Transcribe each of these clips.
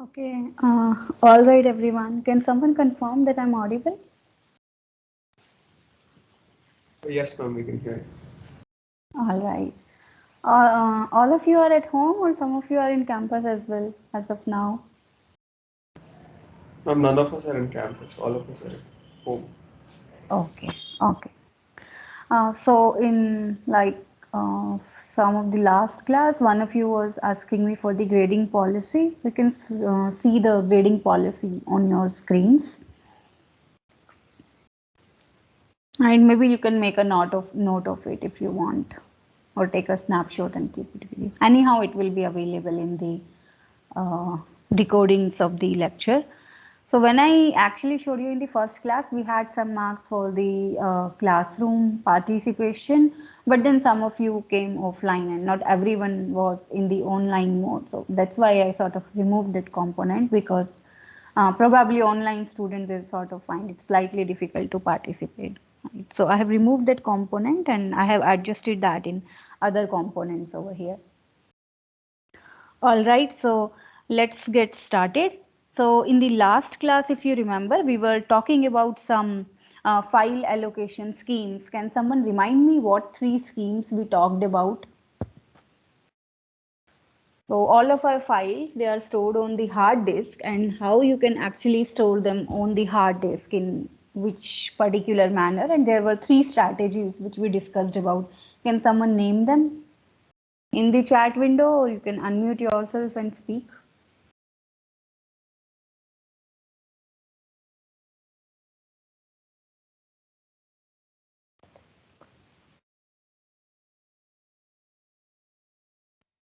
Okay, all right, everyone. Can someone confirm that I'm audible? Yes, ma'am, we can hear. All right. All of you are at home, or some of you are in campus as well, as of now? Ma'am, none of us are in campus. All of us are at home. Okay, okay. So in uh, some of the last class, one of you was asking me for the grading policy. You can see the grading policy on your screens, and maybe you can make a note of it if you want, or take a snapshot and keep it with you. Anyhow, it will be available in the recordings of the lecture. So when I actually showed you in the first class, we had some marks for the classroom participation, but then some of you came offline and not everyone was in the online mode. So that's why I sort of removed that component, because probably online students will sort of find it slightly difficult to participate. Right? So I have removed that component and I have adjusted that in other components over here. All right, so let's get started. So in the last class, if you remember, we were talking about some file allocation schemes. Can someone remind me what three schemes we talked about? So all of our files, they are stored on the hard disk, and how you can actually store them on the hard disk in which particular manner. And there were three strategies which we discussed about. Can someone name them in the chat window, or you can unmute yourself and speak?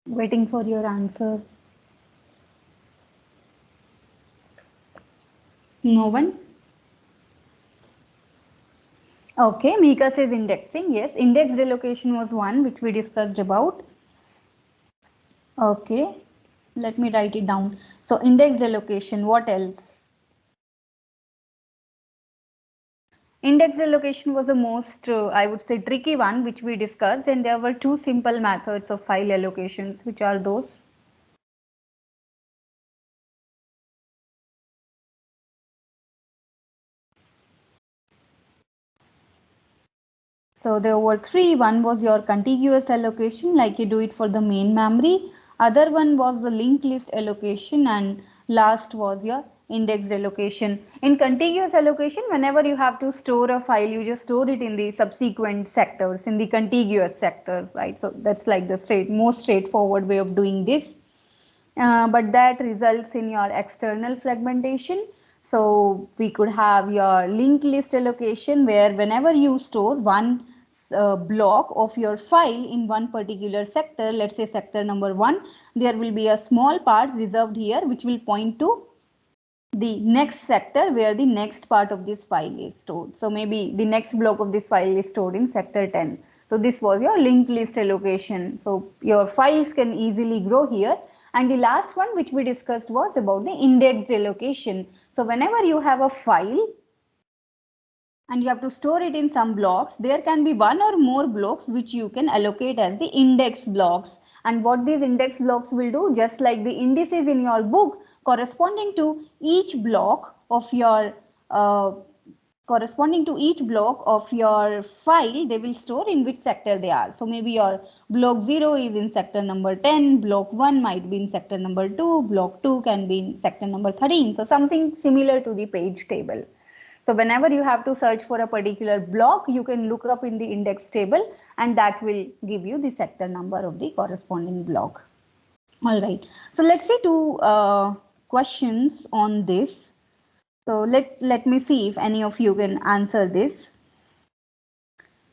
Waiting for your answer. No one? Okay, Mika says indexing. Yes, index relocation was one which we discussed about. Okay, let me write it down. So index relocation, what else? Index relocation was the most, I would say, tricky one which we discussed, and there were two simple methods of file allocations. Which are those? So there were three. One was your contiguous allocation, like you do it for the main memory. Other one was the linked list allocation, and last was your index allocation. In contiguous allocation, whenever you have to store a file, you just store it in the subsequent sectors, in the contiguous sector, right? So that's like the most straightforward way of doing this. But that results in your external fragmentation. So we could have your linked list allocation, where whenever you store one block of your file in one particular sector, let's say sector number 1, there will be a small part reserved here which will point to the next sector where the next part of this file is stored. So maybe the next block of this file is stored in sector 10. So this was your linked list allocation. So your files can easily grow here. And the last one which we discussed was about the indexed allocation. So whenever you have a file and you have to store it in some blocks, there can be one or more blocks which you can allocate as the index blocks. And what these index blocks will do, just like the indices in your book, corresponding to each block of your uh, file, they will store in which sector they are. So maybe your block 0 is in sector number 10, block 1 might be in sector number 2, block 2 can be in sector number 13. So something similar to the page table. So whenever you have to search for a particular block, you can look up in the index table, and that will give you the sector number of the corresponding block. All right. So let's see two questions on this. So let me see if any of you can answer this.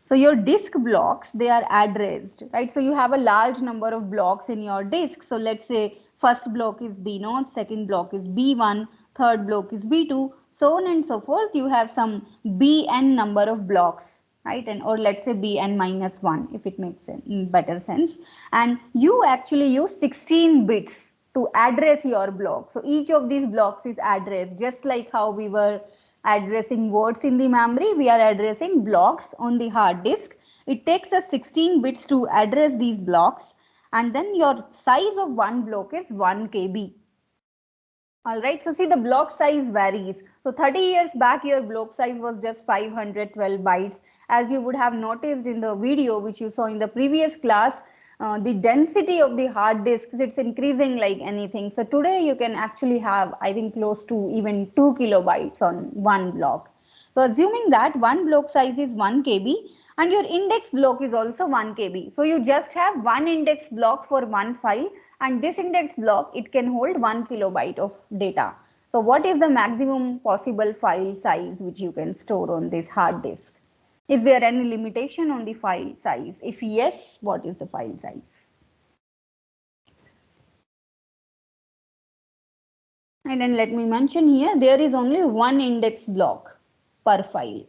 So your disk blocks, they are addressed, right? So you have a large number of blocks in your disk. So let's say first block is B0, second block is B1, third block is B2, so on and so forth. You have some Bn number of blocks, right? And or let's say Bn minus 1 if it makes better sense. And you actually use 16 bits to address your block. So each of these blocks is addressed, just like how we were addressing words in the memory, we are addressing blocks on the hard disk. It takes us 16 bits to address these blocks, and then your size of one block is 1 KB. All right, so see the block size varies. So 30 years back your block size was just 512 bytes. As you would have noticed in the video which you saw in the previous class, the density of the hard disks, it's increasing like anything. So today you can actually have, I think, close to even 2 kilobytes on one block. So assuming that one block size is 1 KB and your index block is also 1 KB. So you just have one index block for one file, and this index block, it can hold 1 kilobyte of data. So what is the maximum possible file size which you can store on this hard disk? Is there any limitation on the file size? If yes, what is the file size? And then let me mention here, there is only one index block per file.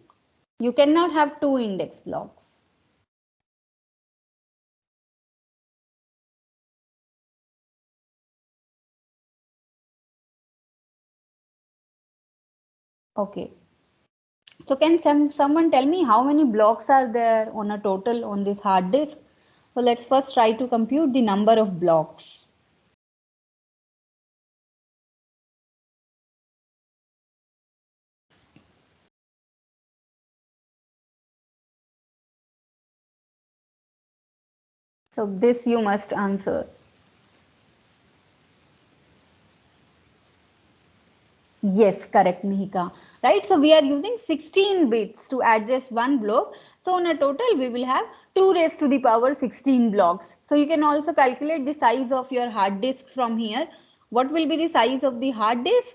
You cannot have two index blocks. Okay. So can someone tell me how many blocks are there on a total on this hard disk? So let's first try to compute the number of blocks. So this you must answer. Yes, correct, Mihika. Right, so we are using 16 bits to address one block. So on a total, we will have 2 raised to the power 16 blocks. So you can also calculate the size of your hard disk from here. What will be the size of the hard disk?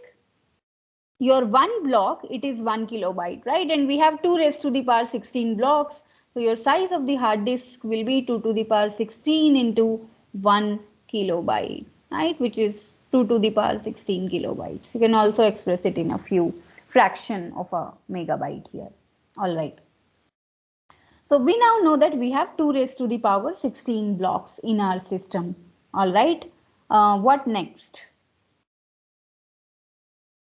Your one block, it is 1 kilobyte, right? And we have 2 raised to the power 16 blocks. So your size of the hard disk will be 2 to the power 16 into 1 kilobyte, right? Which is 2 to the power 16 kilobytes. You can also express it in a few fraction of a megabyte here. All right. So we now know that we have 2 raised to the power 16 blocks in our system. All right. What next?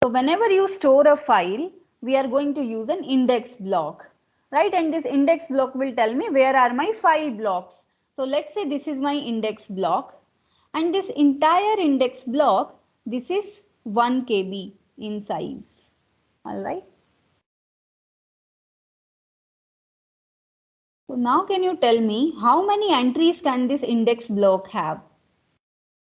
So whenever you store a file, we are going to use an index block, right? And this index block will tell me where are my file blocks. So let's say this is my index block, and this entire index block, this is 1 KB in size. All right. So now can you tell me how many entries can this index block have?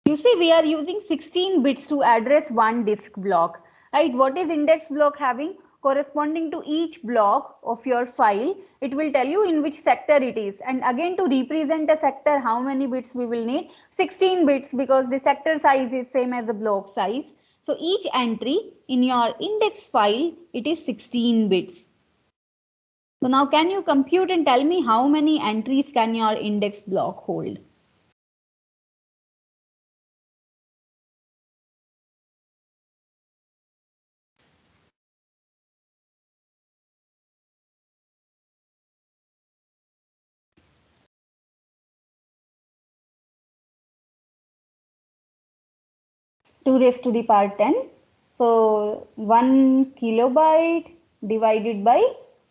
You see, we are using 16 bits to address one disk block, right? What is index block having? Corresponding to each block of your file, it will tell you in which sector it is. And again, to represent a sector, how many bits we will need? 16 bits, because the sector size is same as the block size. So each entry in your index file, it is 16 bits. So now can you compute and tell me how many entries can your index block hold? 2 raised to the power 10. So 1 kilobyte divided by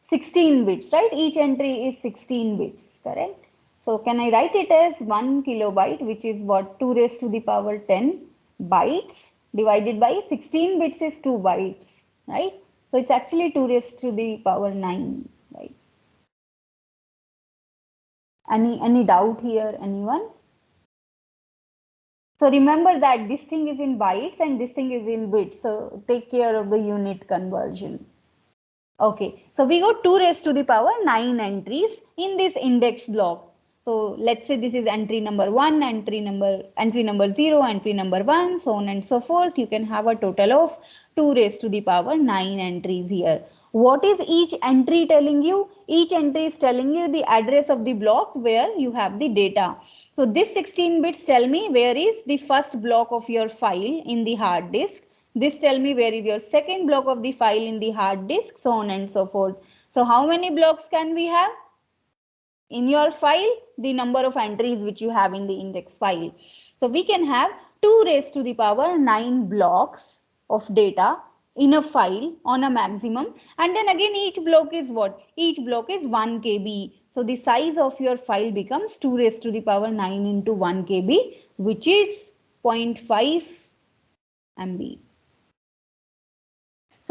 16 bits, right? Each entry is 16 bits, correct? So can I write it as 1 kilobyte, which is what, 2 raised to the power 10 bytes, divided by 16 bits is 2 bytes, right? So it's actually 2 raised to the power 9, right? Any doubt here, anyone? So remember that this thing is in bytes and this thing is in bits. So take care of the unit conversion. Okay, so we got 2 raised to the power 9 entries in this index block. So let's say this is entry number 1, entry number 0, entry number 1, so on and so forth. You can have a total of 2 raised to the power 9 entries here. What is each entry telling you? Each entry is telling you the address of the block where you have the data. So this 16 bits tell me where is the first block of your file in the hard disk. This tell me where is your second block of the file in the hard disk, so on and so forth. So how many blocks can we have? In your file, the number of entries which you have in the index file. So we can have 2 raised to the power 9 blocks of data in a file on a maximum, and then again each block is what? Each block is 1 KB. So the size of your file becomes 2 raised to the power 9 into 1 KB, which is 0.5 MB.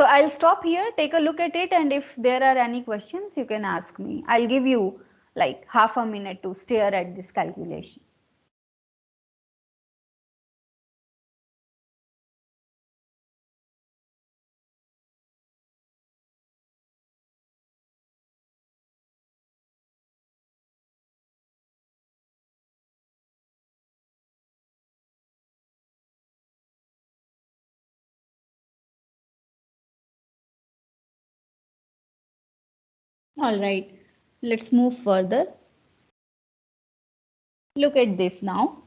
So I'll stop here, take a look at it, and if there are any questions, you can ask me. I'll give you like half a minute to stare at this calculation. All right, let's move further. Look at this now.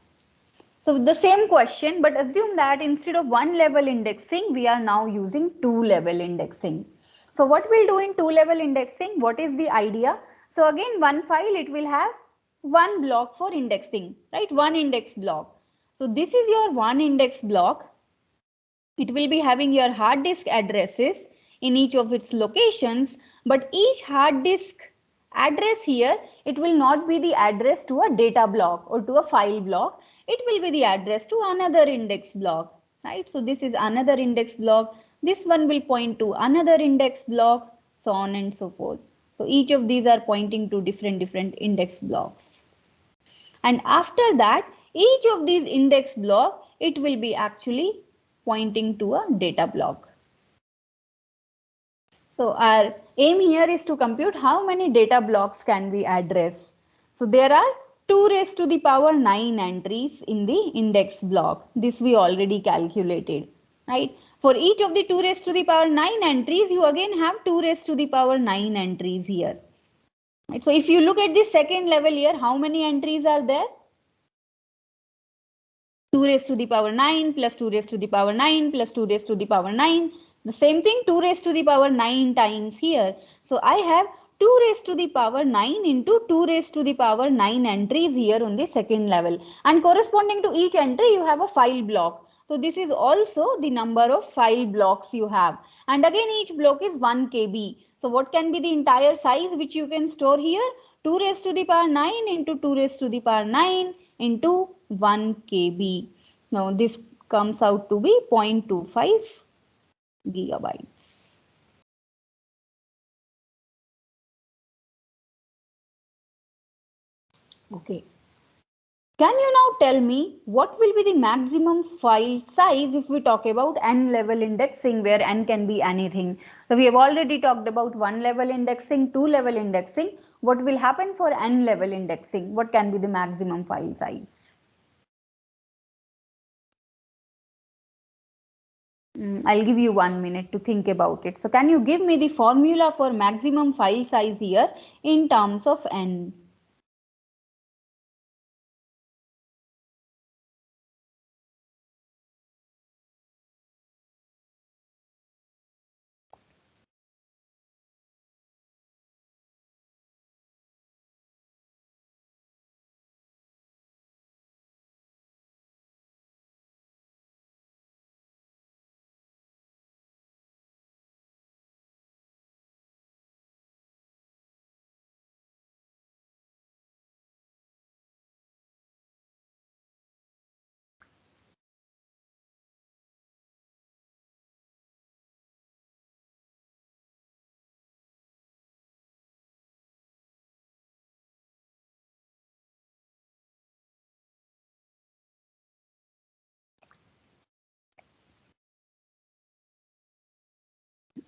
So the same question, but assume that instead of one level indexing, we are now using two level indexing. So what we'll do in two level indexing, what is the idea? So again, one file, it will have one block for indexing, right? One index block. So this is your one index block. It will be having your hard disk addresses in each of its locations, but each hard disk address here, it will not be the address to a data block or to a file block. It will be the address to another index block, right? So this is another index block. This one will point to another index block, so on and so forth. So each of these are pointing to different index blocks. And after that, each of these index block, it will be actually pointing to a data block. So our aim here is to compute how many data blocks can we address. So there are 2 raised to the power 9 entries in the index block. This we already calculated, right? For each of the 2 raised to the power 9 entries, you again have 2 raised to the power 9 entries here. Right? So if you look at the second level here, how many entries are there? 2 raised to the power 9 plus 2 raised to the power 9 plus 2 raised to the power 9. The same thing, 2 raised to the power 9 times here. So I have 2 raised to the power 9 into 2 raised to the power 9 entries here on the second level. And corresponding to each entry, you have a file block. So this is also the number of file blocks you have. And again, each block is 1 KB. So what can be the entire size which you can store here? 2 raised to the power 9 into 2 raised to the power 9 into 1 KB. Now this comes out to be 0.25 gigabytes. Okay. Can you now tell me what will be the maximum file size if we talk about n level indexing, where n can be anything? So we have already talked about one level indexing, two level indexing. What will happen for n level indexing? What can be the maximum file size? I'll give you 1 minute to think about it. So can you give me the formula for maximum file size here in terms of n?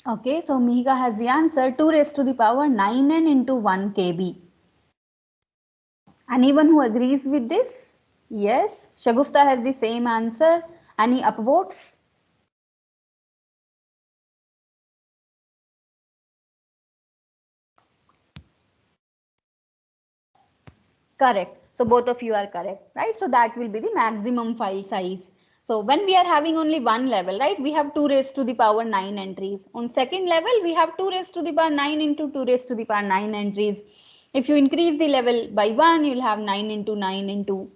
Okay, so Mika has the answer 2 raised to the power 9n into 1 KB. Anyone who agrees with this? Yes. Shagufta has the same answer. Any upvotes? Correct. So both of you are correct, right? So that will be the maximum file size. So when we are having only one level, right, we have 2 raised to the power 9 entries. On second level, we have 2 raised to the power 9 into 2 raised to the power 9 entries. If you increase the level by 1, you'll have 9 into 9 into,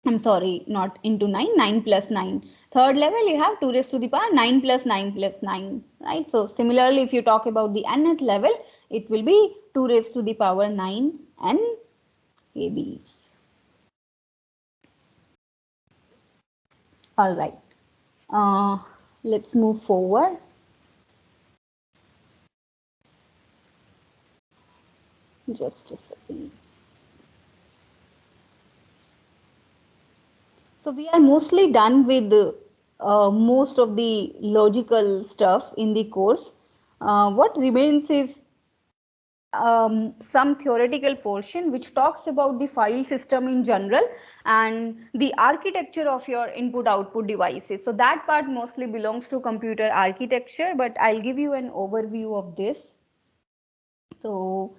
I'm sorry, not into 9, 9 plus 9. Third level, you have 2 raised to the power 9 plus 9 plus 9, right? So similarly, if you talk about the nth level, it will be 2 raised to the power 9 n KBs. All right, let's move forward. Just a second. So we are mostly done with most of the logical stuff in the course. What remains is some theoretical portion which talks about the file system in general and the architecture of your input output devices. So that part mostly belongs to computer architecture, but I'll give you an overview of this. So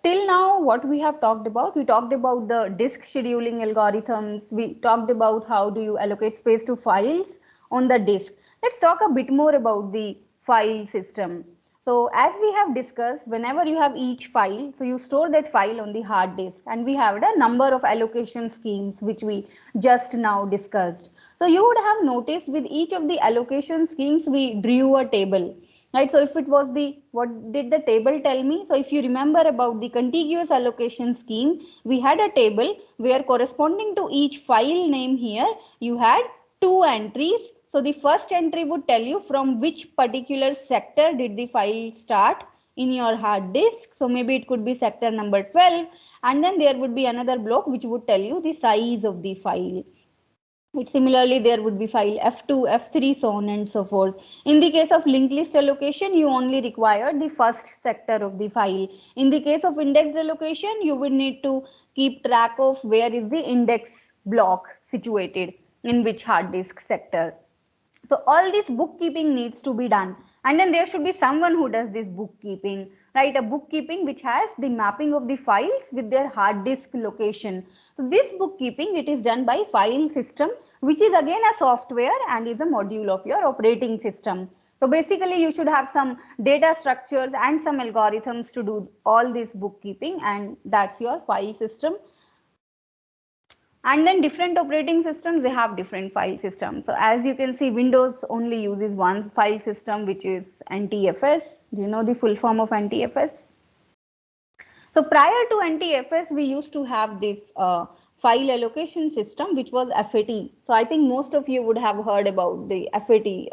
till now what we have talked about, we talked about the disk scheduling algorithms, we talked about how do you allocate space to files on the disk. Let's talk a bit more about the file system. So as we have discussed, whenever you have each file, so you store that file on the hard disk, and we have a number of allocation schemes which we just now discussed. So you would have noticed with each of the allocation schemes we drew a table, right? So if it was the, what did the table tell me? So if you remember about the contiguous allocation scheme, we had a table where corresponding to each file name here you had two entries. So the first entry would tell you from which particular sector did the file start in your hard disk. So maybe it could be sector number 12, and then there would be another block which would tell you the size of the file. It similarly, there would be file F2, F3, so on and so forth. In the case of linked list allocation, you only require the first sector of the file. In the case of indexed allocation, you would need to keep track of where is the index block situated in which hard disk sector. So all this bookkeeping needs to be done, and then there should be someone who does this bookkeeping, right? A bookkeeping which has the mapping of the files with their hard disk location. So this bookkeeping, it is done by file system, which is again a software and is a module of your operating system. So basically you should have some data structures and some algorithms to do all this bookkeeping, and that's your file system. And then different operating systems, they have different file systems. So as you can see, Windows only uses one file system, which is NTFS. Do you know the full form of NTFS? So prior to NTFS, we used to have this file allocation system, which was FAT. So I think most of you would have heard about the FAT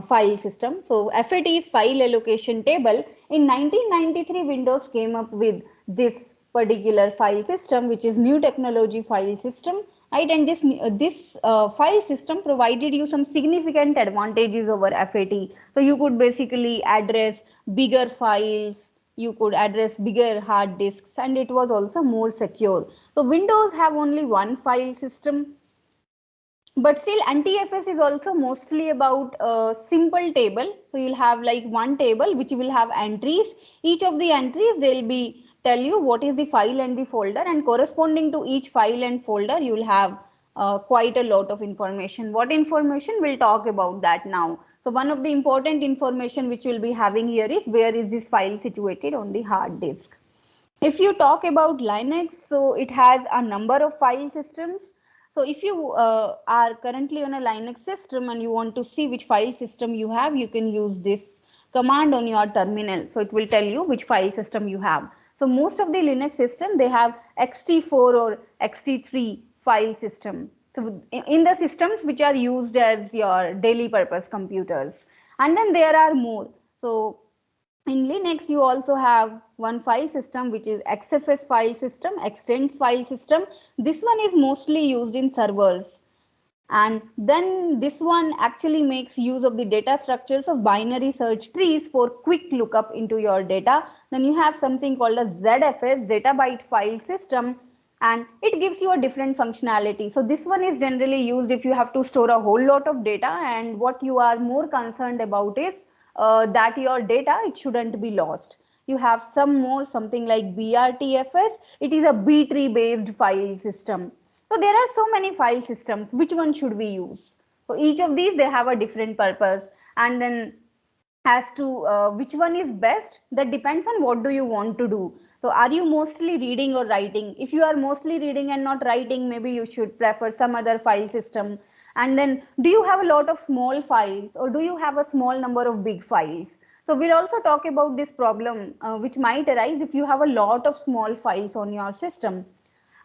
file system. So FAT is file allocation table. In 1993, Windows came up with this particular file system, which is new technology file system, right? And this file system provided you some significant advantages over FAT. So you could basically address bigger files, you could address bigger hard disks, and it was also more secure. So Windows have only one file system, but still NTFS is also mostly about a simple table. So you'll have like one table which will have entries. Each of the entries, they'll be tell you what is the file and the folder, and corresponding to each file and folder you'll have quite a lot of information. What information? We'll talk about that now. So one of the important information which you'll be having here is where is this file situated on the hard disk. If you talk about Linux, so it has a number of file systems. So if you are currently on a Linux system and you want to see which file system you have, you can use this command on your terminal. So it will tell you which file system you have. So most of the Linux system, they have ext4 or ext3 file system. So in the systems which are used as your daily purpose computers. And then there are more. So in Linux, you also have one file system which is XFS file system, extends file system. This one is mostly used in servers. And then this one actually makes use of the data structures of binary search trees for quick lookup into your data. Then you have something called a ZFS, zettabyte file system, and it gives you a different functionality. So this one is generally used if you have to store a whole lot of data, and what you are more concerned about is that your data, it shouldn't be lost. You have some more, something like BRTFS. It is a B tree based file system. So there are so many file systems. Which one should we use? So each of these, they have a different purpose. And then as to which one is best, that depends on what do you want to do. So are you mostly reading or writing? If you are mostly reading and not writing, maybe you should prefer some other file system. And then do you have a lot of small files, or do you have a small number of big files? So we'll also talk about this problem which might arise if you have a lot of small files on your system.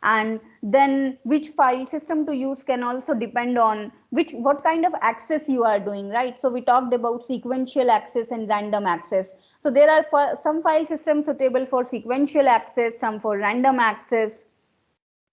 And then which file system to use can also depend on what kind of access you are doing, right? So we talked about sequential access and random access. So there are some file systems suitable for sequential access, some for random access.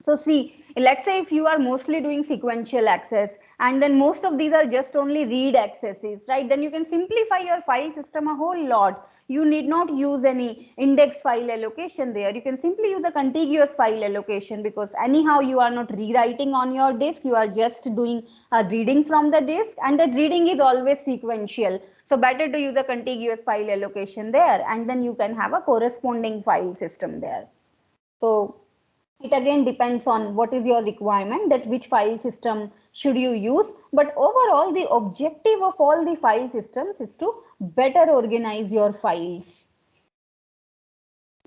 So see, let's say if you are mostly doing sequential access and then most of these are just only read accesses, right? Then you can simplify your file system a whole lot. You need not use any index file allocation there. You can simply use a contiguous file allocation, because anyhow you are not rewriting on your disk. You are just doing a reading from the disk, and that reading is always sequential. So better to use a contiguous file allocation there, and then you can have a corresponding file system there. So it again depends on what is your requirement, that which file system should you use. But overall, the objective of all the file systems is to better organize your files.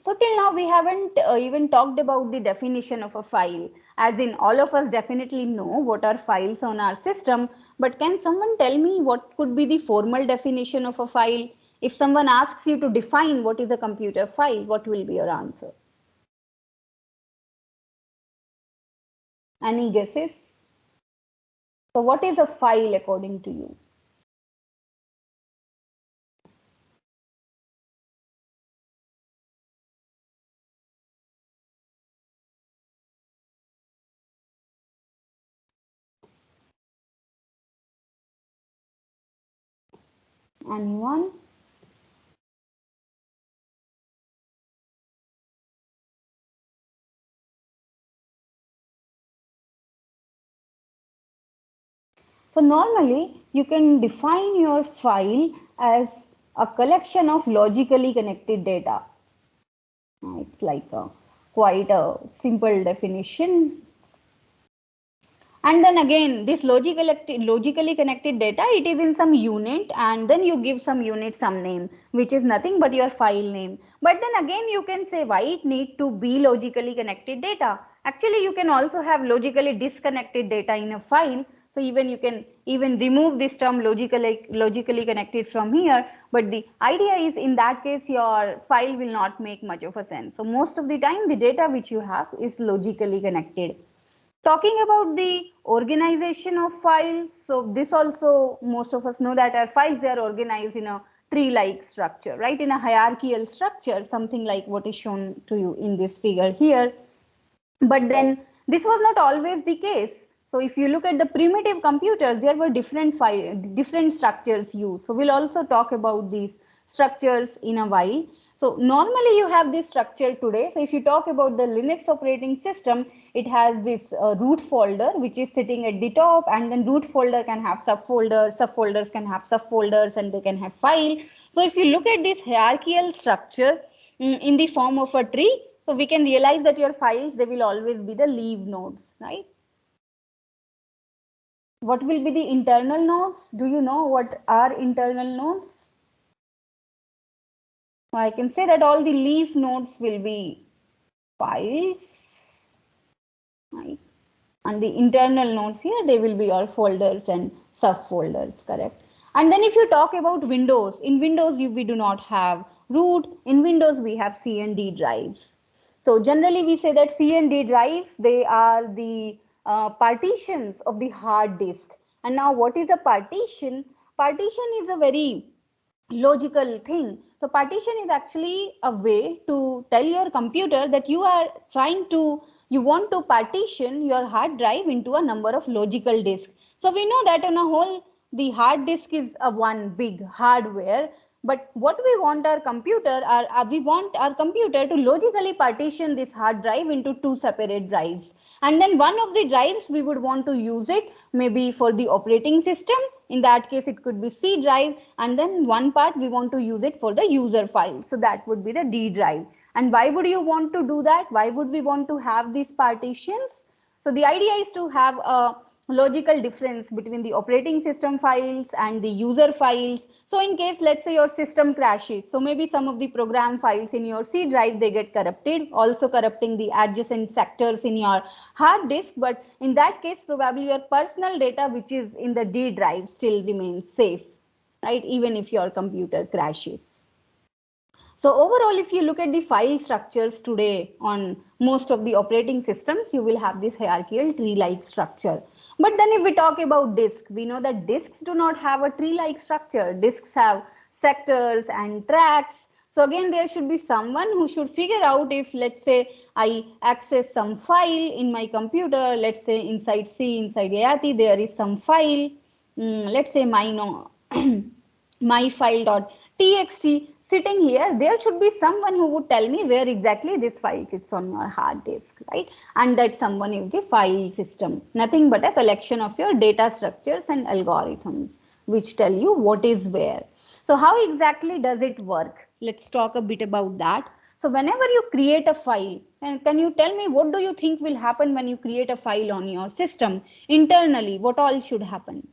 So till now we haven't even talked about the definition of a file, as in all of us definitely know what are files on our system, but can someone tell me what could be the formal definition of a file? If someone asks you to define what is a computer file, what will be your answer? Any guesses? So what is a file according to you? Anyone? So normally you can define your file as a collection of logically connected data. It's like quite a simple definition. And then again, this logically connected data, it is in some unit, and then you give some unit some name, which is nothing but your file name. But then again, you can say why it need to be logically connected data. Actually, you can also have logically disconnected data in a file. So even you can even remove this term logically connected from here. But the idea is, in that case, your file will not make much of a sense. So most of the time, the data which you have is logically connected. Talking about the organization of files, so this also most of us know that our files are organized in a tree-like structure, right? In a hierarchical structure, something like what is shown to you in this figure here. But then this was not always the case. So if you look at the primitive computers, there were different structures used. So we'll also talk about these structures in a while. So normally you have this structure today. So if you talk about the Linux operating system, it has this root folder which is sitting at the top, and then root folder can have subfolders, subfolders can have subfolders, and they can have file. So if you look at this hierarchical structure in the form of a tree, so we can realize that your files, they will always be the leaf nodes, right? What will be the internal nodes? Do you know what are internal nodes? I can say that all the leaf nodes will be files, right? And the internal nodes here, they will be your folders and subfolders, correct? And then if you talk about Windows, in Windows we do not have root. In Windows we have C and D drives. So generally we say that C and D drives, they are the partitions of the hard disk. And now what is a partition? Partition is a very logical thing. So partition is actually a way to tell your computer that you want to partition your hard drive into a number of logical disks. So we know that on a whole, the hard disk is a one big hardware. But what we want we want our computer to logically partition this hard drive into two separate drives. And then one of the drives we would want to use it maybe for the operating system. In that case, it could be C drive, and then one part we want to use it for the user file. So that would be the D drive. And why would you want to do that? Why would we want to have these partitions? So the idea is to have a logical difference between the operating system files and the user files. So in case, let's say your system crashes, so maybe some of the program files in your C drive, they get corrupted, also corrupting the adjacent sectors in your hard disk. But in that case, probably your personal data, which is in the D drive, still remains safe, right? Even if your computer crashes. So overall, if you look at the file structures today on most of the operating systems, you will have this hierarchical tree-like structure. But then if we talk about disk, we know that disks do not have a tree-like structure. Disks have sectors and tracks. So again, there should be someone who should figure out if, let's say, I access some file in my computer, let's say inside C, inside IATI, there is some file, let's say my file.txt sitting here, there should be someone who would tell me where exactly this file sits on your hard disk, right? And that someone is the file system, nothing but a collection of your data structures and algorithms which tell you what is where. So how exactly does it work? Let's talk a bit about that. So whenever you create a file, and can you tell me what do you think will happen when you create a file on your system internally? What all should happen?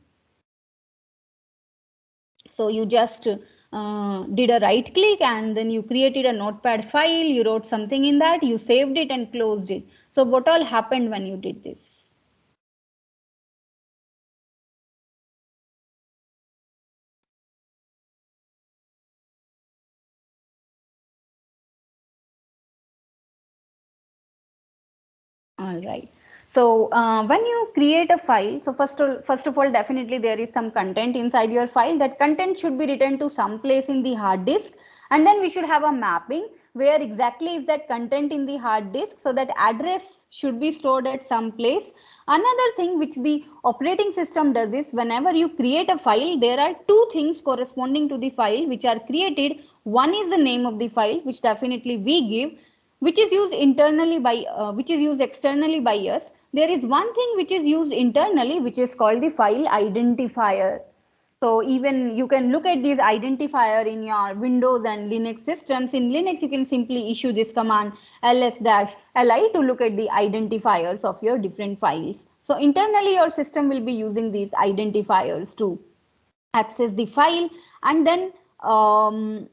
So you just did a right click and then you created a notepad file, you wrote something in that, you saved it and closed it. So what all happened when you did this? All right. So when you create a file, so first of all, definitely there is some content inside your file. That content should be written to some place in the hard disk, and then we should have a mapping where exactly is that content in the hard disk. So that address should be stored at some place. Another thing which the operating system does is whenever you create a file, there are two things corresponding to the file which are created. One is the name of the file, which definitely we give, which is used internally by which is used externally by us. There is one thing which is used internally, which is called the file identifier. So even you can look at these identifier in your Windows and Linux systems. In Linux, you can simply issue this command ls-li to look at the identifiers of your different files. So internally, your system will be using these identifiers to access the file, and then um,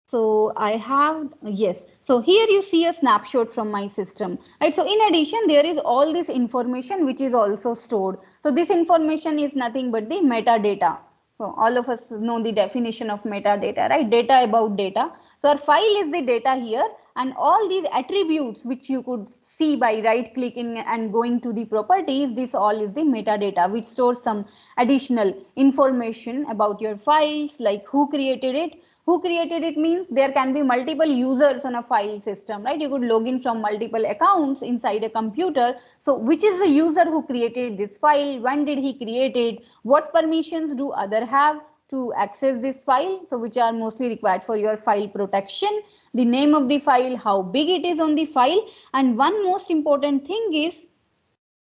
so I have, yes. So here you see a snapshot from my system, right? So in addition, there is all this information which is also stored. So this information is nothing but the metadata. So all of us know the definition of metadata, right? Data about data. So our file is the data here, and all these attributes which you could see by right clicking and going to the properties, this all is the metadata which stores some additional information about your files, like who created it. Who created it means there can be multiple users on a file system, right? You could log in from multiple accounts inside a computer. So which is the user who created this file? When did he create it? What permissions do other have to access this file? So which are mostly required for your file protection. The name of the file, how big it is on the file, and one most important thing is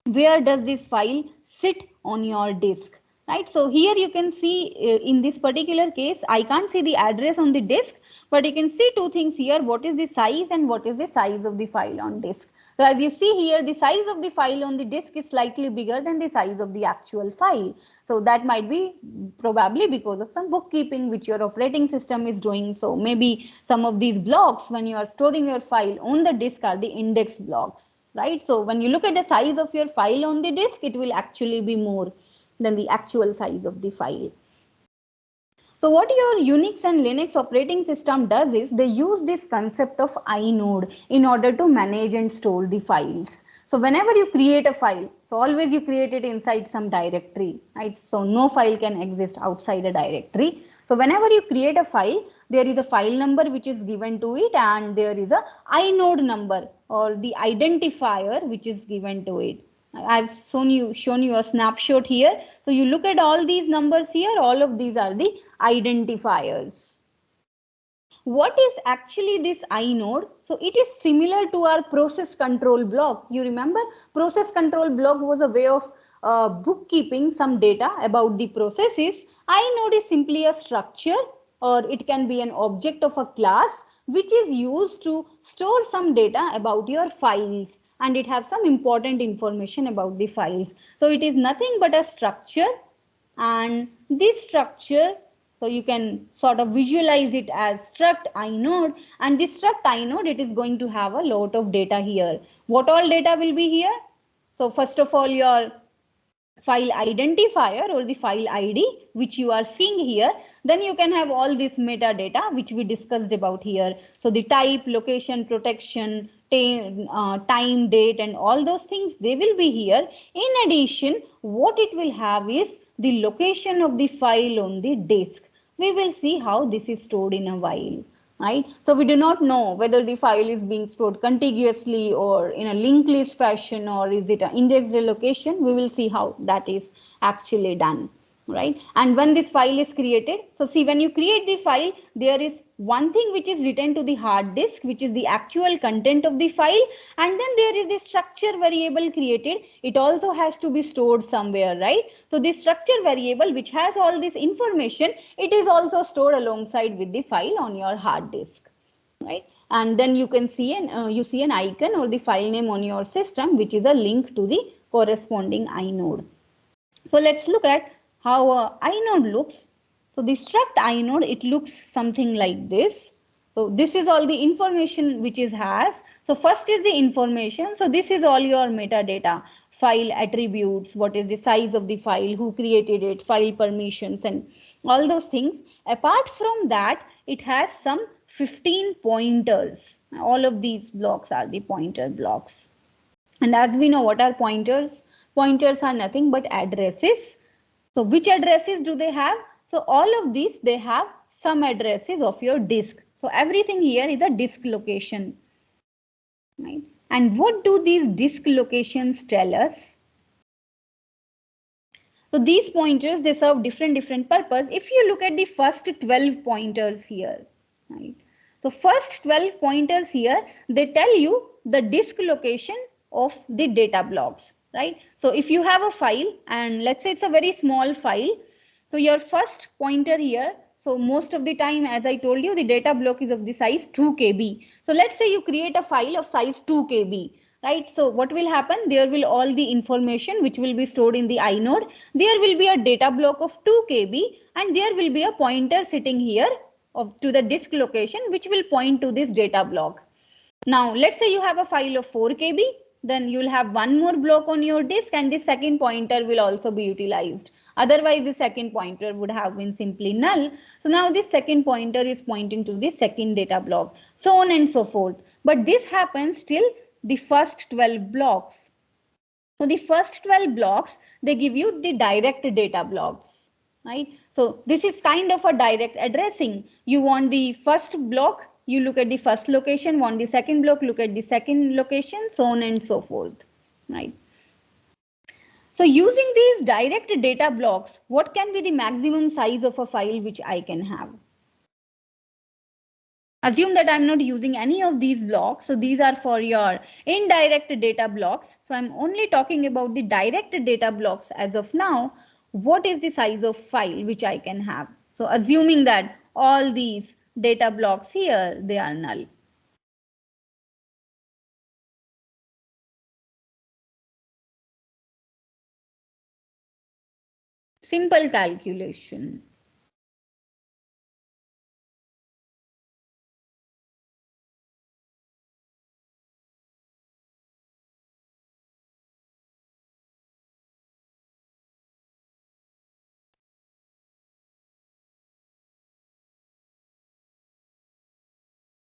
where does this file sit on your disk, right? So here you can see in this particular case, I can't see the address on the disk, but you can see two things here, what is the size and what is the size of the file on disk. So as you see here, the size of the file on the disk is slightly bigger than the size of the actual file. So that might be probably because of some bookkeeping which your operating system is doing. So maybe some of these blocks when you are storing your file on the disk are the index blocks, right? So when you look at the size of your file on the disk, it will actually be more than the actual size of the file. So what your Unix and Linux operating system does is they use this concept of inode in order to manage and store the files. So whenever you create a file, so always you create it inside some directory, right? So no file can exist outside a directory. So whenever you create a file, there is a file number which is given to it, and there is a inode number or the identifier which is given to it. I've shown you a snapshot here. So you look at all these numbers here, all of these are the identifiers. What is actually this inode? So it is similar to our process control block. You remember process control block was a way of bookkeeping some data about the processes. Inode is simply a structure, or it can be an object of a class which is used to store some data about your files, and it has some important information about the files. So it is nothing but a structure, and this structure, so you can sort of visualize it as struct inode, and this struct inode, it is going to have a lot of data here. What all data will be here? So first of all, your file identifier or the file ID which you are seeing here, then you can have all this metadata which we discussed about here. So the type, location, protection, time, date, and all those things, they will be here. In addition, what it will have is the location of the file on the disk. We will see how this is stored in a while. Right? So we do not know whether the file is being stored contiguously or in a linked list fashion, or is it an indexed location. We will see how that is actually done. Right? And when this file is created, so see, when you create the file, there is one thing which is written to the hard disk, which is the actual content of the file, and then there is the structure variable created. It also has to be stored somewhere, right? So this structure variable which has all this information, it is also stored alongside with the file on your hard disk, right? And then you can see you see an icon or the file name on your system, which is a link to the corresponding inode. So let's look at how inode looks. So the struct inode, it looks something like this. So this is all the information which it has. So first is the information. So this is all your metadata, file attributes, what is the size of the file, who created it, file permissions, and all those things. Apart from that, it has some 15 pointers. All of these blocks are the pointer blocks. And as we know, what are pointers? Pointers are nothing but addresses. So which addresses do they have? So all of these, they have some addresses of your disk. So everything here is a disk location. Right? And what do these disk locations tell us? So these pointers, they serve different purpose. If you look at the first 12 pointers here, right? So first 12 pointers here, they tell you the disk location of the data blocks, right? So if you have a file and let's say it's a very small file, so your first pointer here, so most of the time, as I told you, the data block is of the size 2 KB. So let's say you create a file of size 2 KB, right? So what will happen? There will all the information which will be stored in the inode. There will be a data block of 2 KB and there will be a pointer sitting here to the disk location which will point to this data block. Now, let's say you have a file of 4 KB, then you'll have one more block on your disk and the second pointer will also be utilized. Otherwise, the second pointer would have been simply null. So now this second pointer is pointing to the second data block, so on and so forth. But this happens till the first 12 blocks. So the first 12 blocks, they give you the direct data blocks, right? So this is kind of a direct addressing. You want the first block, you look at the first location, want the second block, look at the second location, so on and so forth, right? So using these direct data blocks, what can be the maximum size of a file which I can have? Assume that I'm not using any of these blocks. So these are for your indirect data blocks. So I'm only talking about the direct data blocks as of now. What is the size of file which I can have? So assuming that all these data blocks here, they are null. Simple calculation.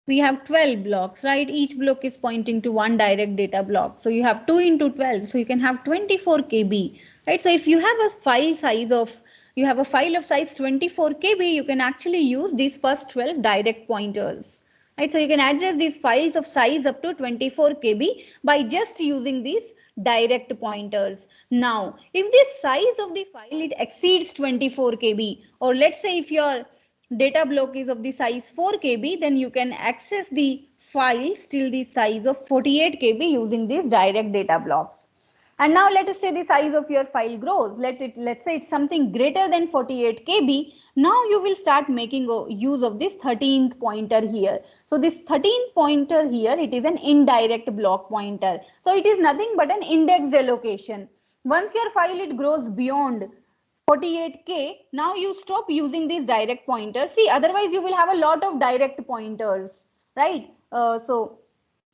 We have 12 blocks, right? Each block is pointing to one direct data block. So you have 2 into 12. So you can have 24 KB, right? So if you have a file size of, you have a file of size 24 KB, you can actually use these first 12 direct pointers, right? So you can address these files of size up to 24 KB by just using these direct pointers. Now, if the size of the file, it exceeds 24 KB, or let's say if your data block is of the size 4 KB, then you can access the files till the size of 48 KB using these direct data blocks. And now let us say the size of your file grows. Let's say it's something greater than 48 KB. Now you will start making use of this 13th pointer here. So this 13th pointer here, it is an indirect block pointer. So it is nothing but an indexed allocation. Once your file, it grows beyond 48K, now you stop using these direct pointers. See, otherwise you will have a lot of direct pointers, right? So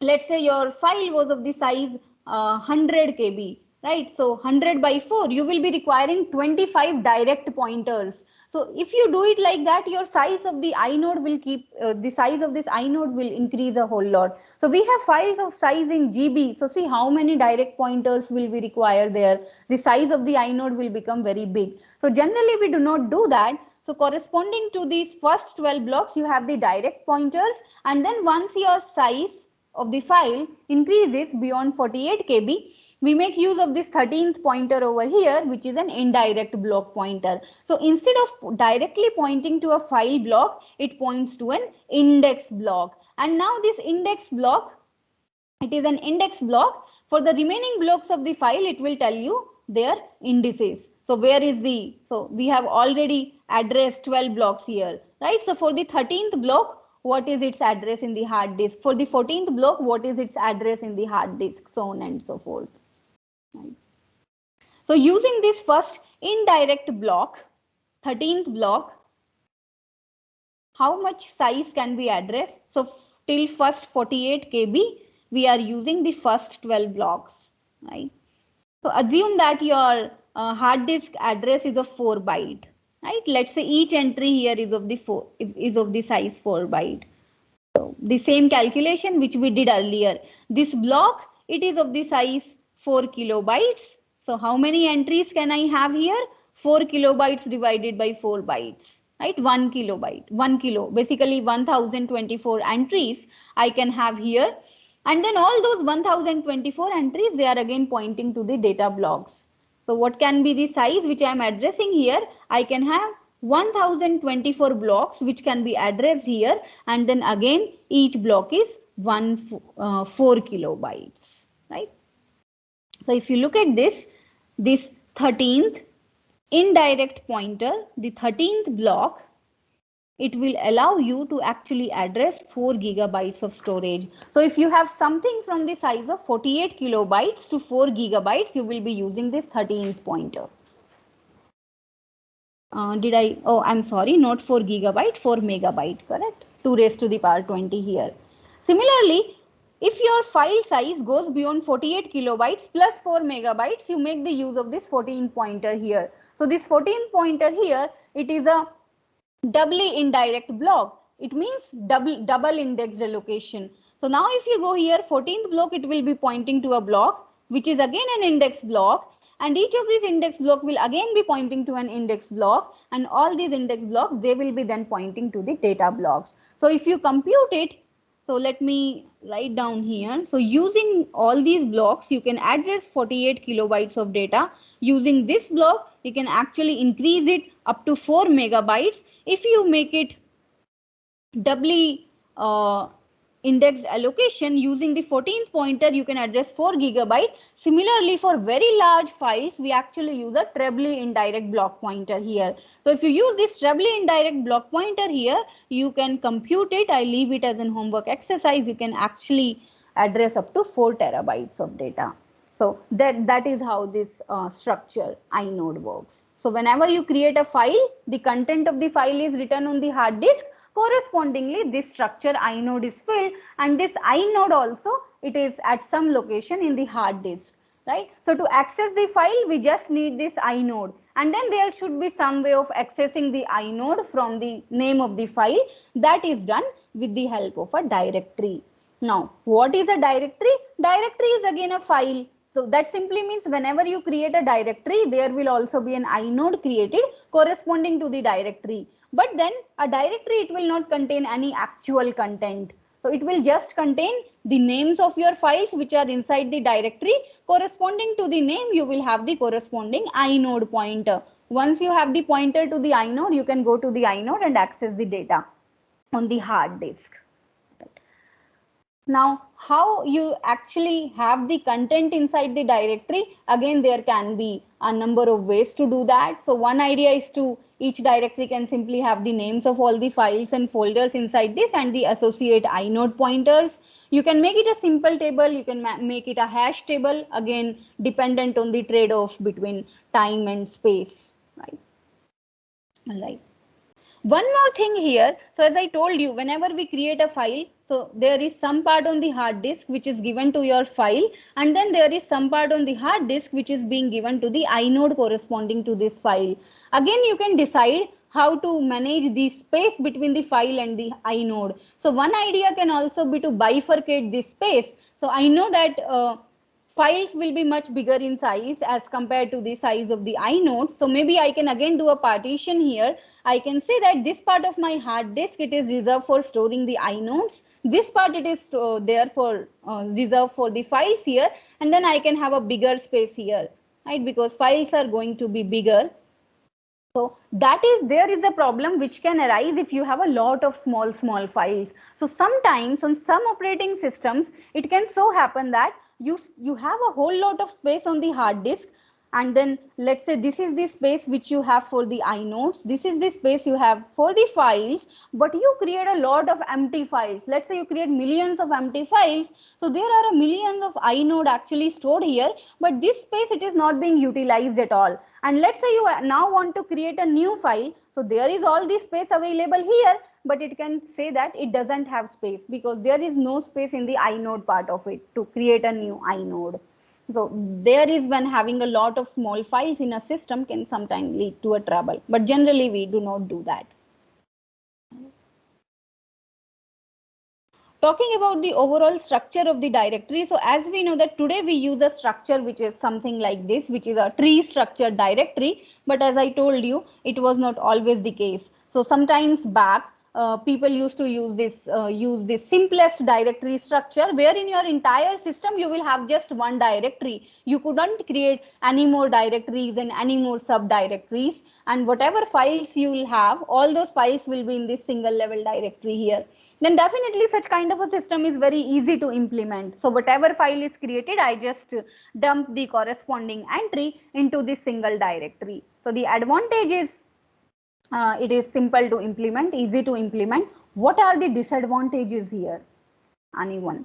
let's say your file was of the size 100 KB. right? So 100 by 4, you will be requiring 25 direct pointers. So if you do it like that, your size of the inode will keep, the size of this inode will increase a whole lot. So we have files of size in GB. So see how many direct pointers will we require there. The size of the inode will become very big. So generally we do not do that. So corresponding to these first 12 blocks, you have the direct pointers, and then once your size of the file increases beyond 48 KB, we make use of this 13th pointer over here, which is an indirect block pointer. So instead of directly pointing to a file block, it points to an index block. And now this index block, it is an index block. For the remaining blocks of the file, it will tell you their indices. So where is the, so we have already addressed 12 blocks here, right? So for the 13th block, what is its address in the hard disk? For the 14th block, what is its address in the hard disk? So on and so forth. Right. So using this first indirect block, 13th block, how much size can be addressed? So till first 48 KB, we are using the first 12 blocks, right? So assume that your hard disk address is of 4 byte, right? Let's say each entry here is of the size 4 byte. So the same calculation which we did earlier. This block, it is of the size 4 kilobytes. So how many entries can I have here? 4 kilobytes divided by 4 bytes, right? 1 kilobyte, 1 kilo, basically 1024 entries I can have here. And then all those 1024 entries, they are again pointing to the data blocks. So what can be the size which I am addressing here? I can have 1024 blocks which can be addressed here, and then again each block is 4 kilobytes, right? So if you look at this 13th indirect pointer, the 13th block, it will allow you to actually address 4 gigabytes of storage. So if you have something from the size of 48 kilobytes to 4 gigabytes, you will be using this 13th pointer. I'm sorry, not 4 gigabyte, 4 megabyte, correct? 2 raised to the power 20 here. Similarly, if your file size goes beyond 48 kilobytes plus 4 megabytes, you make the use of this 14 pointer here. So this 14 pointer here, it is a doubly indirect block. It means double indexed allocation. So now if you go here, 14th block, it will be pointing to a block which is again an index block, and each of these index block will again be pointing to an index block, and all these index blocks, they will be then pointing to the data blocks. So if you compute it, so let me write down here. So using all these blocks, you can address 48 kilobytes of data. Using this block, you can actually increase it up to 4 megabytes. If you make it doubly indexed allocation using the 14th pointer, you can address 4 gigabyte. Similarly, for very large files, we actually use a trebly indirect block pointer here. So if you use this trebly indirect block pointer here, you can compute it. I leave it as an homework exercise. You can actually address up to 4 terabytes of data. So that is how this structure inode works. So whenever you create a file, the content of the file is written on the hard disk. Correspondingly, this structure inode is filled, and this inode also, it is at some location in the hard disk, right? So to access the file, we just need this inode, and then there should be some way of accessing the inode from the name of the file. That is done with the help of a directory. Now, what is a directory? Directory is again a file. So that simply means whenever you create a directory, there will also be an inode created corresponding to the directory. But then a directory, it will not contain any actual content. So it will just contain the names of your files which are inside the directory. Corresponding to the name, you will have the corresponding inode pointer. Once you have the pointer to the inode, you can go to the inode and access the data on the hard disk. Now, how you actually have the content inside the directory? Again, there can be a number of ways to do that. So one idea is to, each directory can simply have the names of all the files and folders inside this and the associate inode pointers. You can make it a simple table. You can make it a hash table, again, dependent on the trade-off between time and space, right? All right. One more thing here. So as I told you, whenever we create a file, So there is some part on the hard disk which is given to your file, and then there is some part on the hard disk which is being given to the inode corresponding to this file. Again, you can decide how to manage the space between the file and the inode. So one idea can also be to bifurcate this space. So I know that files will be much bigger in size as compared to the size of the inodes. So maybe I can again do a partition here. I can say that this part of my hard disk, it is reserved for storing the inodes. This part, it is there for reserved for the files here, and then I can have a bigger space here, right? Because files are going to be bigger. So that is, there is a problem which can arise if you have a lot of small files. So sometimes on some operating systems, it can so happen that you have a whole lot of space on the hard disk, and then let's say this is the space which you have for the inodes, this is the space you have for the files, but you create a lot of empty files. Let's say you create millions of empty files, so there are a millions of inode actually stored here, but this space, it is not being utilized at all. And let's say you now want to create a new file, so there is all this space available here, but it can say that it doesn't have space because there is no space in the inode part of it to create a new inode. So there is when having a lot of small files in a system can sometimes lead to a trouble, but generally we do not do that. Talking about the overall structure of the directory, so as we know that today we use a structure which is something like this, which is a tree structured directory, but as I told you, it was not always the case. So sometimes back, people used to use this simplest directory structure, where in your entire system you will have just one directory. You couldn't create any more directories and any more subdirectories, and whatever files you will have, all those files will be in this single level directory here. Then definitely such kind of a system is very easy to implement. So whatever file is created, I just dump the corresponding entry into this single directory. So the advantage is it is simple to implement, easy to implement. What are the disadvantages here? Anyone?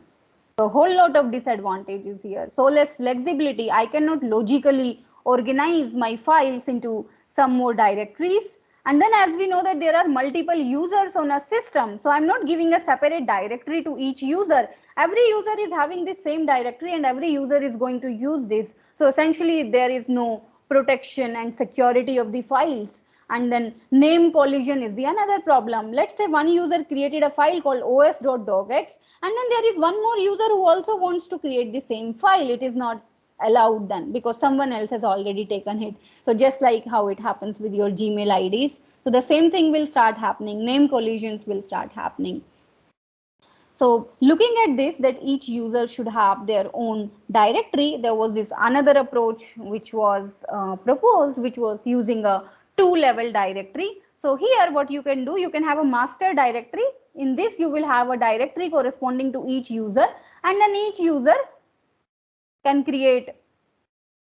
So a whole lot of disadvantages here. So less flexibility. I cannot logically organize my files into some more directories. And then as we know that there are multiple users on a system, so I'm not giving a separate directory to each user. Every user is having the same directory and every user is going to use this. So essentially there is no protection and security of the files. And then name collision is the another problem. Let's say one user created a file called os.docx, and then there is one more user who also wants to create the same file. It is not allowed then because someone else has already taken it. So just like how it happens with your Gmail IDs, so the same thing will start happening. Name collisions will start happening. So looking at this, that each user should have their own directory, there was this another approach which was proposed, which was using a two-level directory. So here what you can do, you can have a master directory. In this you will have a directory corresponding to each user, and then each user can create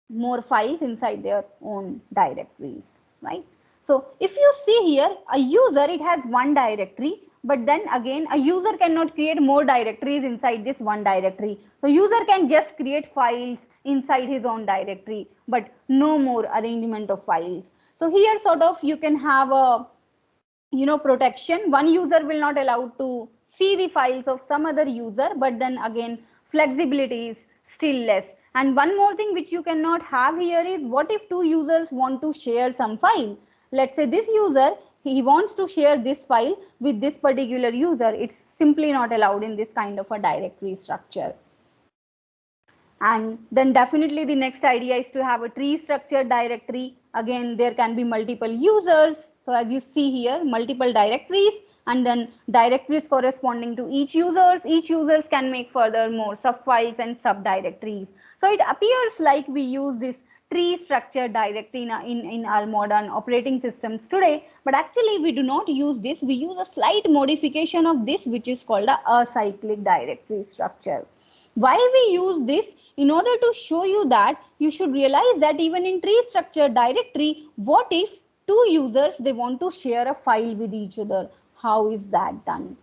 more files inside their own directories, right? So if you see here, a user, it has one directory, but then again a user cannot create more directories inside this one directory. So user can just create files inside his own directory, but no more arrangement of files. So here sort of you can have a protection. One user will not allow to see the files of some other user, but then again flexibility is still less. And one more thing which you cannot have here is, what if two users want to share some file? Let's say this user, he wants to share this file with this particular user. It's simply not allowed in this kind of a directory structure. And then definitely the next idea is to have a tree structured directory. Again, there can be multiple users. So as you see here, multiple directories, and then directories corresponding to each users. Each users can make further more subfiles and subdirectories. So it appears like we use this tree structured directory in our modern operating systems today, but actually we do not use this. We use a slight modification of this, which is called a acyclic directory structure. Why we use this? In order to show you that you should realize that even in tree structured directory, what if two users, they want to share a file with each other? How is that done?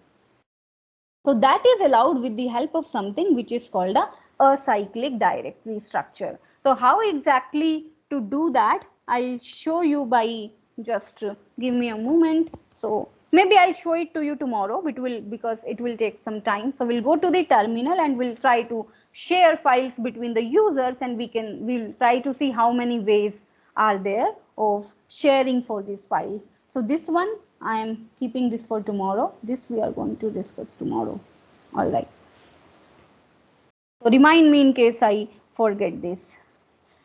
So that is allowed with the help of something which is called a acyclic directory structure. So how exactly to do that? I'll show you by just give me a moment. So Maybe I'll show it to you tomorrow, because it will take some time. So we'll go to the terminal and we'll try to share files between the users, and we'll try to see how many ways are there of sharing for these files. So this one I am keeping this for tomorrow. This we are going to discuss tomorrow. All right. So remind me in case I forget this.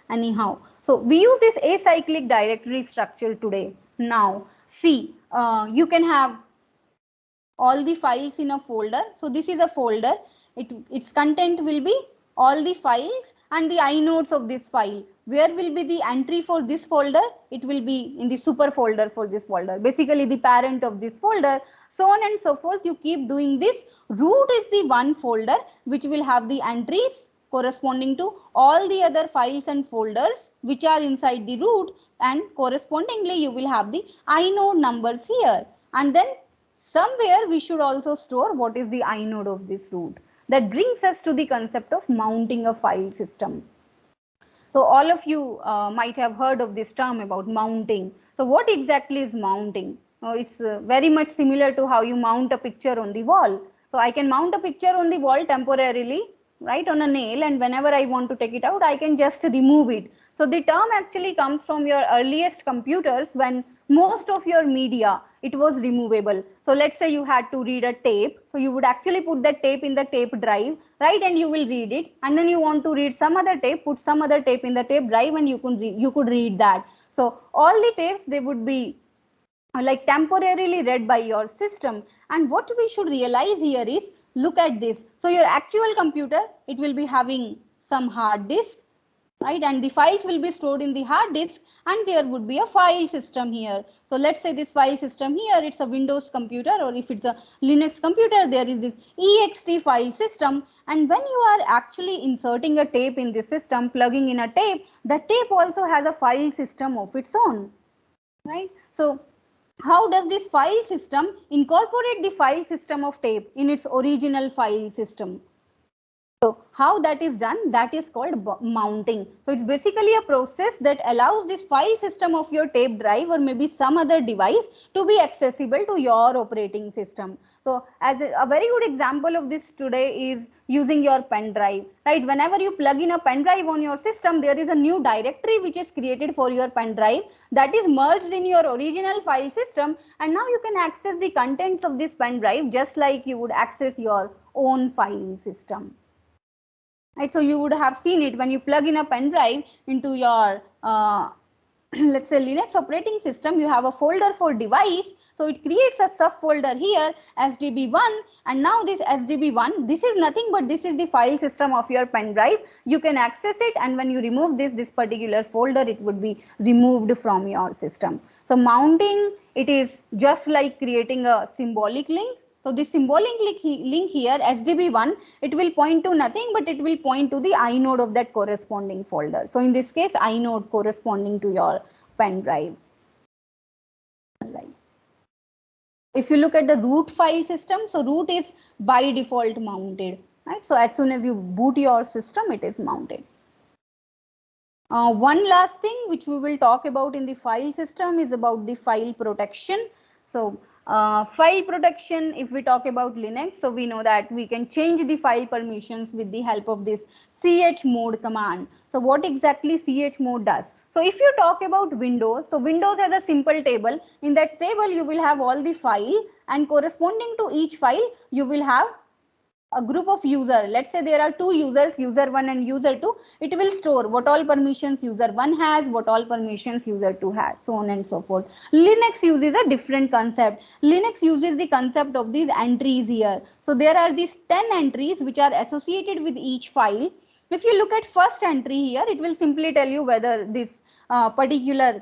Anyhow, so we use this acyclic directory structure today. Now see, you can have all the files in a folder. So this is a folder. Its content will be all the files and the inodes of this file. Where will be the entry for this folder? It will be in the super folder for this folder, basically the parent of this folder, so on and so forth. You keep doing this. Root is the one folder which will have the entries corresponding to all the other files and folders which are inside the root, and correspondingly you will have the inode numbers here. And then somewhere we should also store what is the inode of this root. That brings us to the concept of mounting a file system. So all of you might have heard of this term about mounting. So what exactly is mounting? It's very much similar to how you mount a picture on the wall. So I can mount a picture on the wall temporarily, right, on a nail, and whenever I want to take it out, I can just remove it. So the term actually comes from your earliest computers, when most of your media, it was removable. So let's say you had to read a tape. So you would actually put that tape in the tape drive, right, and you will read it. And then you want to read some other tape, put some other tape in the tape drive, and you could read that. So all the tapes, they would be like temporarily read by your system. And what we should realize here is, look at this. So your actual computer, it will be having some hard disk, right, and the files will be stored in the hard disk, and there would be a file system here. So let's say this file system here, it's a Windows computer, or if it's a Linux computer, there is this ext file system. And when you are actually inserting a tape in this system, plugging in a tape, the tape also has a file system of its own, right? So how does this file system incorporate the file system of tape in its original file system? So how that is done, that is called mounting. So it's basically a process that allows this file system of your tape drive or maybe some other device to be accessible to your operating system. So as a very good example of this today is using your pen drive, right? Whenever you plug in a pen drive on your system, there is a new directory which is created for your pen drive that is merged in your original file system, and now you can access the contents of this pen drive just like you would access your own file system. Right, so you would have seen it when you plug in a pen drive into your let's say Linux operating system. You have a folder for device, so it creates a subfolder here, SDB1, and now this SDB1, this is nothing but this is the file system of your pen drive. You can access it, and when you remove this particular folder, it would be removed from your system. So mounting, it is just like creating a symbolic link. So this symbolic link here, SDB1, it will point to nothing, but it will point to the inode of that corresponding folder. So in this case, inode corresponding to your pen drive. Right. If you look at the root file system, so root is by default mounted, right? So as soon as you boot your system, it is mounted. One last thing which we will talk about in the file system is about the file protection. So file protection, if we talk about Linux, so we know that we can change the file permissions with the help of this chmod command. So what exactly chmod does? So if you talk about Windows, so Windows has a simple table. In that table, you will have all the file, and corresponding to each file, you will have a group of user. Let's say there are two users, user 1 and user 2. It will store what all permissions user 1 has, what all permissions user 2 has, so on and so forth. Linux uses a different concept. Linux uses the concept of these entries here. So there are these 10 entries which are associated with each file. If you look at first entry here, it will simply tell you whether this particular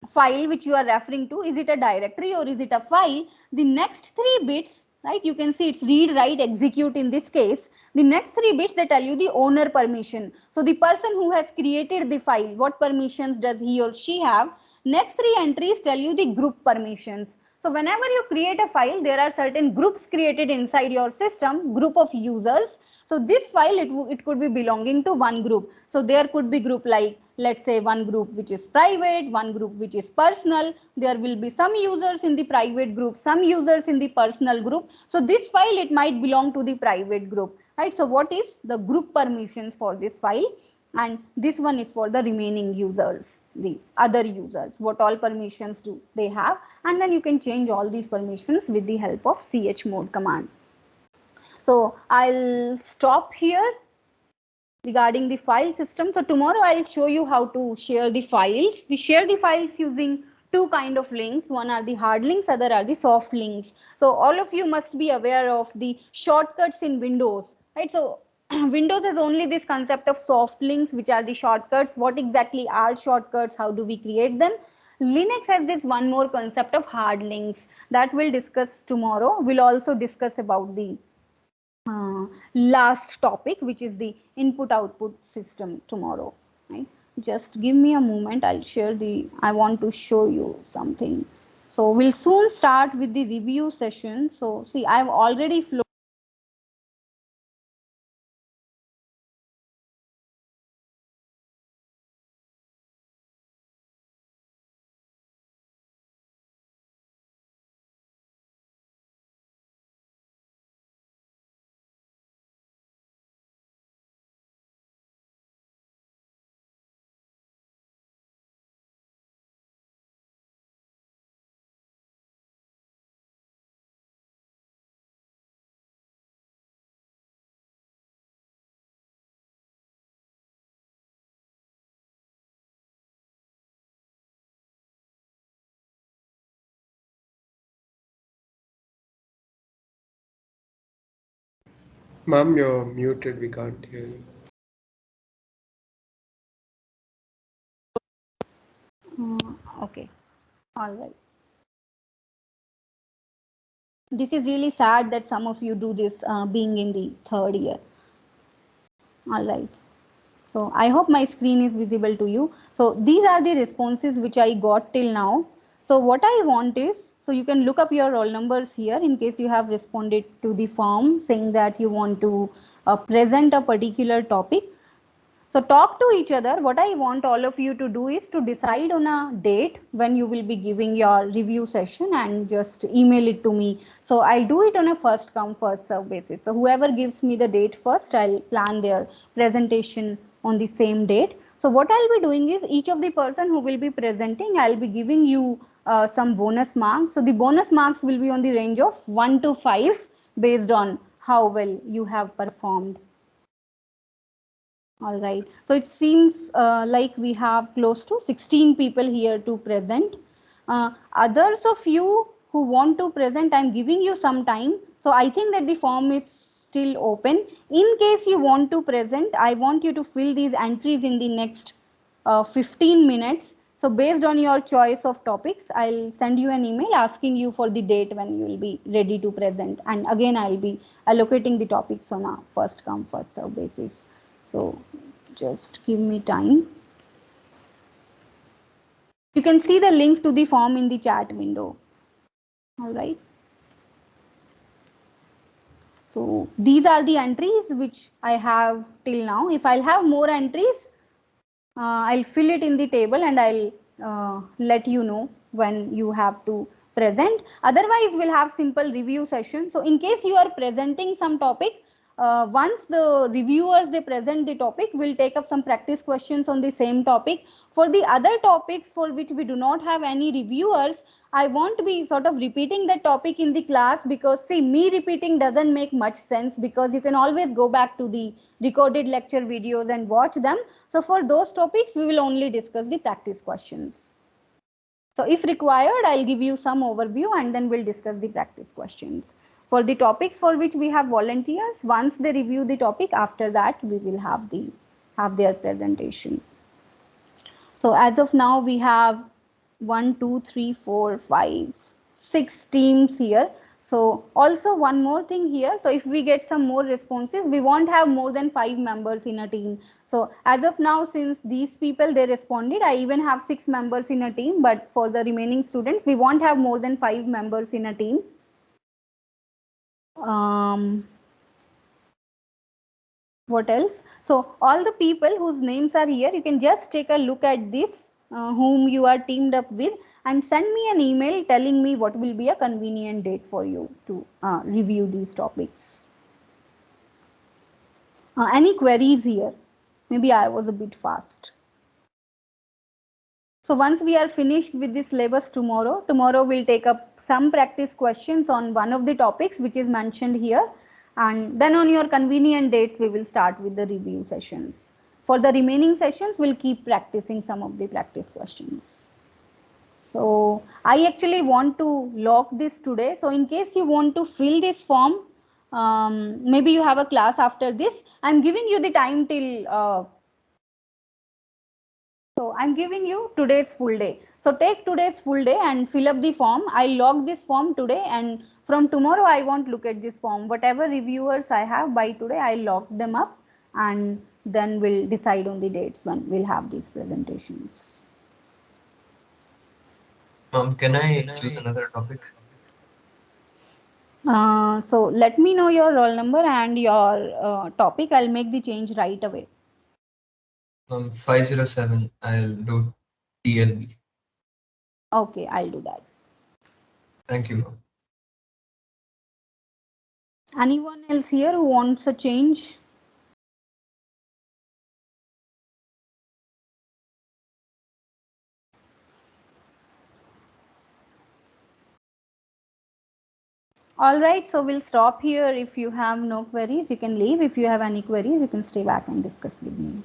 file which you are referring to, is it a directory or is it a file. The next 3 bits, right, you can see it's read, write, execute in this case. The next 3 bits, they tell you the owner permission. So the person who has created the file, what permissions does he or she have. Next 3 entries tell you the group permissions. So whenever you create a file, there are certain groups created inside your system, group of users. So this file, it could be belonging to one group. So there could be group like, let's say one group which is private, one group which is personal. There will be some users in the private group, some users in the personal group. So this file, it might belong to the private group, right? So what is the group permissions for this file? And this one is for the remaining users, the other users, what all permissions do they have, and then you can change all these permissions with the help of chmod command. So I'll stop here regarding the file system. So tomorrow I'll show you how to share the files. We share the files using two kind of links. One are the hard links, other are the soft links. So all of you must be aware of the shortcuts in Windows, right? So Windows has only this concept of soft links, which are the shortcuts. What exactly are shortcuts? How do we create them? Linux has this one more concept of hard links that we'll discuss tomorrow. We'll also discuss about the last topic, which is the input output system tomorrow, right? Just give me a moment. I'll share I want to show you something. So we'll soon start with the review session. So see, I've already flowed. Ma'am, you're muted. We can't hear you. Okay, all right. This is really sad that some of you do this being in the third year. All right. So I hope my screen is visible to you. So these are the responses which I got till now. So what I want is, so you can look up your roll numbers here in case you have responded to the form saying that you want to present a particular topic. So talk to each other. What I want all of you to do is to decide on a date when you will be giving your review session and just email it to me. So I'll do it on a first come first serve basis. So whoever gives me the date first, I'll plan their presentation on the same date. So what I'll be doing is each of the person who will be presenting, I'll be giving you some bonus marks. So the bonus marks will be on the range of 1 to 5 based on how well you have performed. All right. So it seems like we have close to 16 people here to present. Others of you who want to present, I'm giving you some time. So I think that the form is still open. In case you want to present, I want you to fill these entries in the next 15 minutes. So based on your choice of topics, I'll send you an email asking you for the date when you will be ready to present. And again, I'll be allocating the topics on a first come, first serve basis. So just give me time. You can see the link to the form in the chat window. All right. So these are the entries which I have till now. If I'll have more entries, I'll fill it in the table and I'll let you know when you have to present. Otherwise, we'll have simple review session. So in case you are presenting some topic, once the reviewers they present the topic, we'll take up some practice questions on the same topic. For the other topics for which we do not have any reviewers, I won't be sort of repeating that topic in the class because see, me repeating doesn't make much sense because you can always go back to the recorded lecture videos and watch them. So for those topics, we will only discuss the practice questions. So if required, I'll give you some overview and then we'll discuss the practice questions. For the topics for which we have volunteers, once they review the topic, after that we will have their presentation. So as of now, we have 1, 2, 3, 4, 5, 6 teams here. So also one more thing here. So if we get some more responses, we won't have more than 5 members in a team. So as of now, since these people they responded, I even have 6 members in a team. But for the remaining students, we won't have more than 5 members in a team. What else? So all the people whose names are here, you can just take a look at this, whom you are teamed up with, and send me an email telling me what will be a convenient date for you to review these topics. Any queries here? Maybe I was a bit fast. So once we are finished with this syllabus tomorrow we'll take up some practice questions on one of the topics which is mentioned here, and then on your convenient dates we will start with the review sessions. For the remaining sessions we'll keep practicing some of the practice questions. So I actually want to lock this today. So in case you want to fill this form, maybe you have a class after this. I'm giving you the time till so I'm giving you today's full day. So take today's full day and fill up the form. I'll log this form today, and from tomorrow I won't look at this form. Whatever reviewers I have by today, I'll log them up, and then we'll decide on the dates when we'll have these presentations. Can I choose another topic? So let me know your roll number and your topic. I'll make the change right away. 507. I'll do TLB. Okay, I'll do that. Thank you, ma'am. Anyone else here who wants a change? All right, so we'll stop here. If you have no queries, you can leave. If you have any queries, you can stay back and discuss with me.